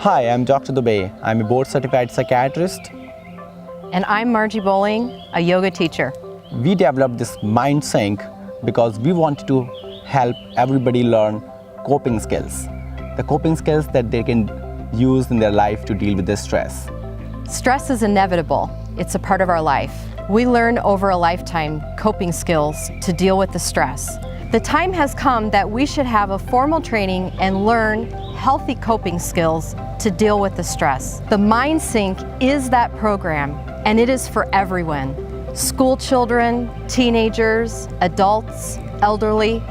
Hi, I'm Dr. Dubey. I'm a board-certified psychiatrist. And I'm Margie Bowling, a yoga teacher. We developed this MindSync because we wanted to help everybody learn coping skills. The coping skills that they can use in their life to deal with their stress. Stress is inevitable. It's a part of our life. We learn over a lifetime coping skills to deal with the stress. The time has come that we should have a formal training and learn healthy coping skills to deal with the stress. The MindSync is that program, and it is for everyone. School children, teenagers, adults, elderly.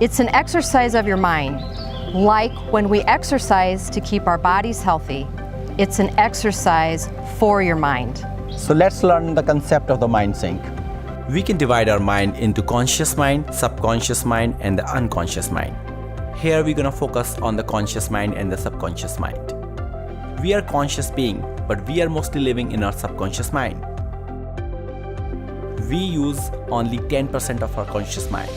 It's an exercise of your mind. Like when we exercise to keep our bodies healthy, it's an exercise for your mind. So let's learn the concept of the MindSync. We can divide our mind into conscious mind, subconscious mind, and the unconscious mind. Here we're going to focus on the conscious mind and the subconscious mind. We are conscious being, but we are mostly living in our subconscious mind. We use only 10% of our conscious mind,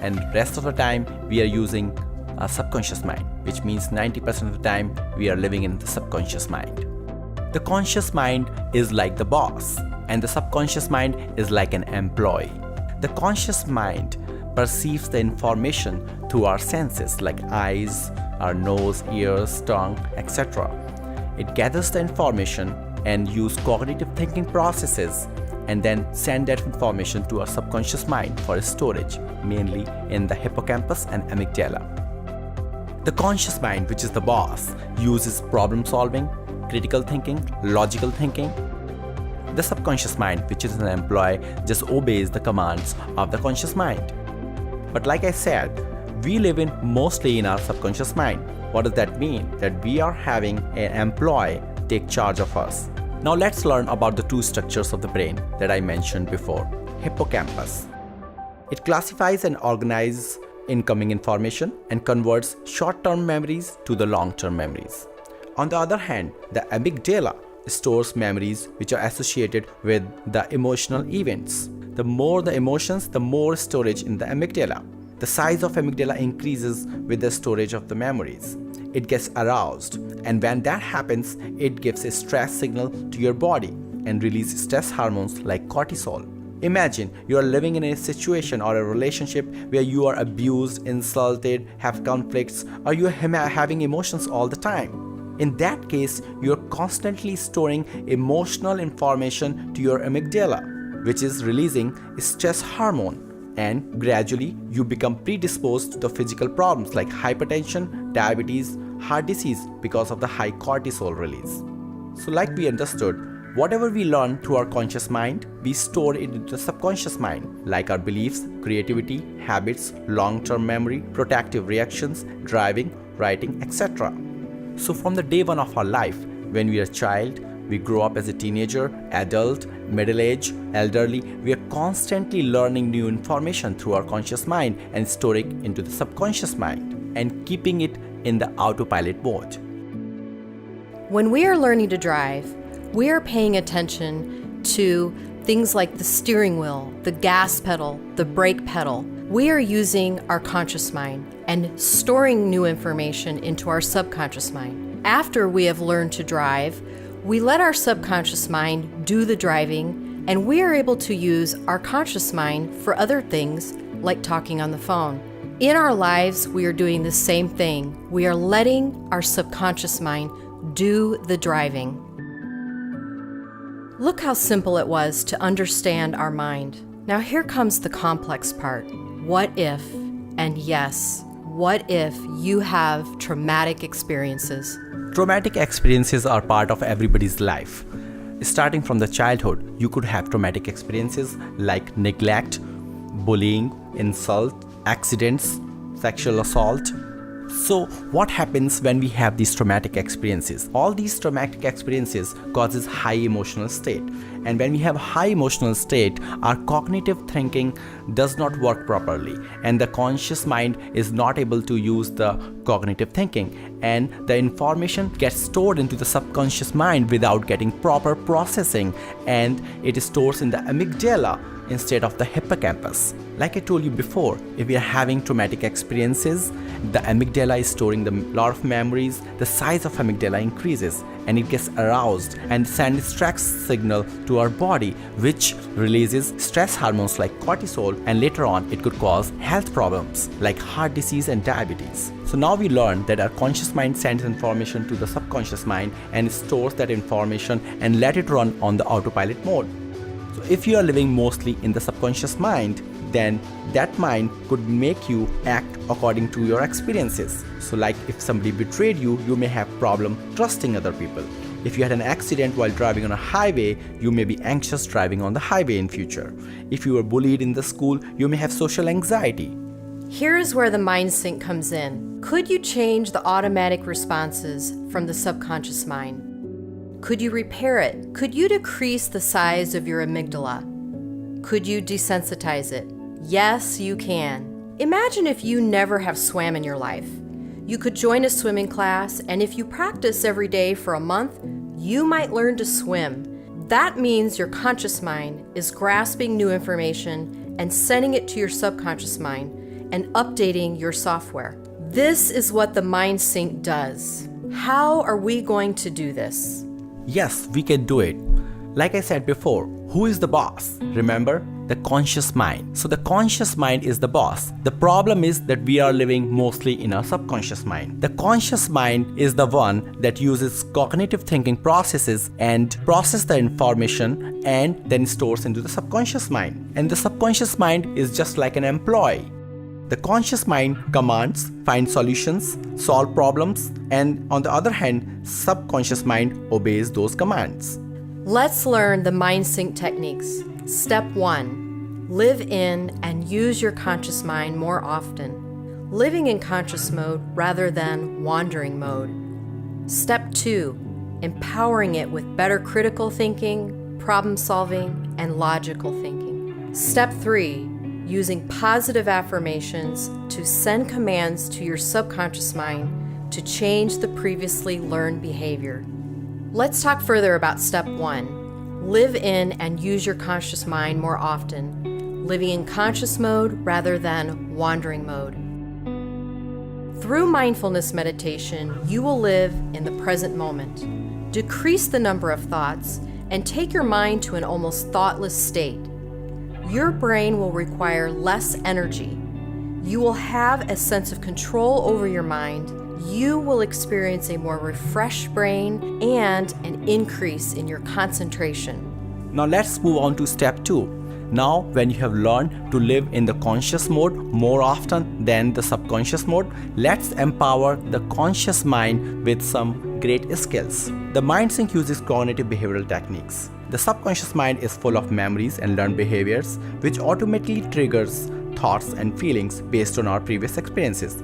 and rest of the time we are using our subconscious mind, which means 90% of the time we are living in the subconscious mind. The conscious mind is like the boss, and the subconscious mind is like an employee. The conscious mind perceives the information through our senses like eyes, our nose, ears, tongue, etc. It gathers the information and uses cognitive thinking processes and then send that information to our subconscious mind for storage, mainly in the hippocampus and amygdala. The conscious mind, which is the boss, uses problem solving, critical thinking, logical thinking. The subconscious mind, which is an employee, just obeys the commands of the conscious mind. But like I said, we live mostly in our subconscious mind. What does that mean? That we are having an employee take charge of us. Now let's learn about the two structures of the brain that I mentioned before. Hippocampus. It classifies and organizes incoming information and converts short-term memories to the long-term memories. On the other hand, the amygdala stores memories which are associated with the emotional events. The more the emotions, the more storage in the amygdala. The size of amygdala increases with the storage of the memories. It gets aroused, and when that happens, it gives a stress signal to your body and releases stress hormones like cortisol. Imagine you are living in a situation or a relationship where you are abused, insulted, have conflicts, or you are having emotions all the time. In that case, you are constantly storing emotional information to your amygdala, which is releasing stress hormone. And gradually you become predisposed to the physical problems like hypertension, diabetes, heart disease because of the high cortisol release. So like we understood, whatever we learn through our conscious mind, we store it into the subconscious mind, like our beliefs, creativity, habits, long-term memory, protective reactions, driving, writing, etc. So from the day one of our life, when we are a child, we grow up as a teenager, adult, middle-aged, elderly, we are constantly learning new information through our conscious mind and storing it into the subconscious mind and keeping it in the autopilot mode. When we are learning to drive, we are paying attention to things like the steering wheel, the gas pedal, the brake pedal. We are using our conscious mind and storing new information into our subconscious mind. After we have learned to drive, we let our subconscious mind do the driving, and we are able to use our conscious mind for other things like talking on the phone. In our lives, we are doing the same thing. We are letting our subconscious mind do the driving. Look how simple it was to understand our mind. Now here comes the complex part. What if, and yes, what if you have traumatic experiences? Traumatic experiences are part of everybody's life. Starting from the childhood, you could have traumatic experiences like neglect, bullying, insult, accidents, sexual assault. So what happens when we have these traumatic experiences? All these traumatic experiences causes high emotional state. And when we have high emotional state, our cognitive thinking does not work properly. And the conscious mind is not able to use the cognitive thinking. And the information gets stored into the subconscious mind without getting proper processing. And it stores in the amygdala instead of the hippocampus. Like I told you before, if we are having traumatic experiences, the amygdala is storing a lot of memories, the size of amygdala increases and it gets aroused and sends stress signal to our body, which releases stress hormones like cortisol, and later on it could cause health problems like heart disease and diabetes. So now we learned that our conscious mind sends information to the subconscious mind and stores that information and let it run on the autopilot mode. So if you are living mostly in the subconscious mind, then that mind could make you act according to your experiences. So like if somebody betrayed you, you may have problem trusting other people. If you had an accident while driving on a highway, you may be anxious driving on the highway in future. If you were bullied in the school, you may have social anxiety. Here is where the mind sync comes in. Could you change the automatic responses from the subconscious mind? Could you repair it? Could you decrease the size of your amygdala? Could you desensitize it? Yes, you can. Imagine if you never have swam in your life. You could join a swimming class, and if you practice every day for a month, you might learn to swim. That means your conscious mind is grasping new information and sending it to your subconscious mind and updating your software. This is what the mind sync does. How are we going to do this? Yes, we can do it. Like I said before, who is the boss? Remember? The conscious mind. So the conscious mind is the boss. The problem is that we are living mostly in our subconscious mind. The conscious mind is the one that uses cognitive thinking processes and process the information and then stores into the subconscious mind. And the subconscious mind is just like an employee. The conscious mind commands, finds solutions, solve problems, and on the other hand, subconscious mind obeys those commands. Let's learn the mind sync techniques. Step 1. Live in and use your conscious mind more often, living in conscious mode rather than wandering mode. Step 2. Empowering it with better critical thinking, problem solving, and logical thinking. Step 3. Using positive affirmations to send commands to your subconscious mind to change the previously learned behavior. Let's talk further about step 1. Live in and use your conscious mind more often, living in conscious mode rather than wandering mode. Through mindfulness meditation, you will live in the present moment. Decrease the number of thoughts and take your mind to an almost thoughtless state. Your brain will require less energy. You will have a sense of control over your mind. You will experience a more refreshed brain and an increase in your concentration. Now let's move on to step 2. Now, when you have learned to live in the conscious mode more often than the subconscious mode, let's empower the conscious mind with some great skills. The MindSync uses cognitive behavioral techniques. The subconscious mind is full of memories and learned behaviors, which automatically triggers thoughts and feelings based on our previous experiences.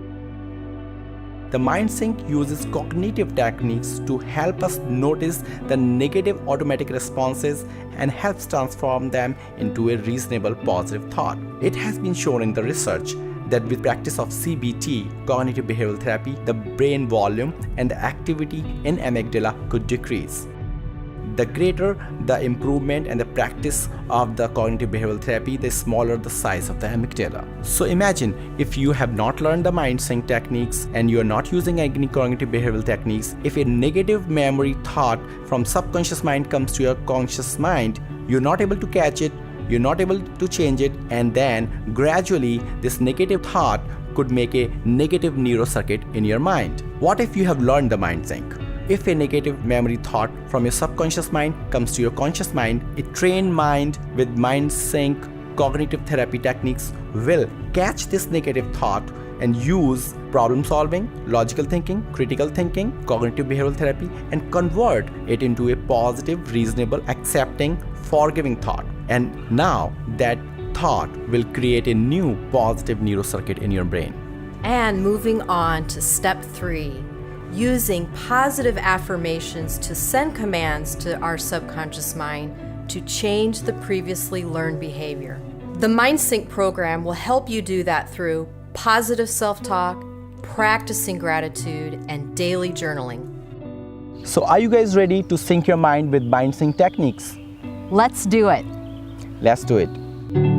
The MindSync uses cognitive techniques to help us notice the negative automatic responses and helps transform them into a reasonable positive thought. It has been shown in the research that with practice of CBT, cognitive behavioral therapy, the brain volume and the activity in amygdala could decrease. The greater the improvement and the practice of the cognitive behavioral therapy, the smaller the size of the amygdala. So imagine if you have not learned the MindSync techniques and you are not using any cognitive behavioral techniques, if a negative memory thought from subconscious mind comes to your conscious mind, you're not able to catch it, you're not able to change it, and then gradually this negative thought could make a negative neurocircuit in your mind. What if you have learned the MindSync? If a negative memory thought from your subconscious mind comes to your conscious mind, a trained mind with MindSync cognitive therapy techniques will catch this negative thought and use problem solving, logical thinking, critical thinking, cognitive behavioral therapy, and convert it into a positive, reasonable, accepting, forgiving thought. And now that thought will create a new positive neurocircuit in your brain. And moving on to step 3. Using positive affirmations to send commands to our subconscious mind to change the previously learned behavior. The MindSync program will help you do that through positive self-talk, practicing gratitude, and daily journaling. So are you guys ready to sync your mind with MindSync techniques? Let's do it. Let's do it. you.